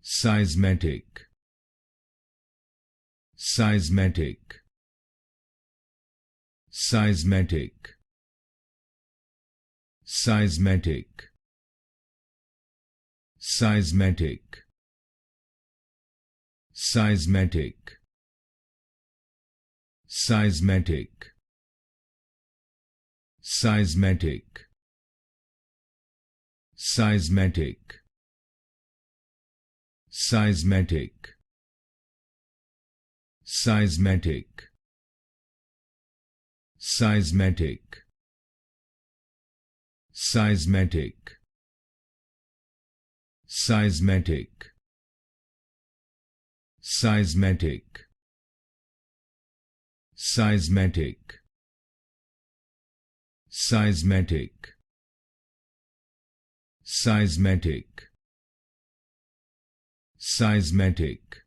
Seismetic, seismetic, seismetic, seismetic, seismetic, seismetic, seismetic, seismetic, seismetic, seismetic, seismetic, seismetic, seismetic, seismetic, seismetic, seismetic, seismetic, seismetic, seismetic,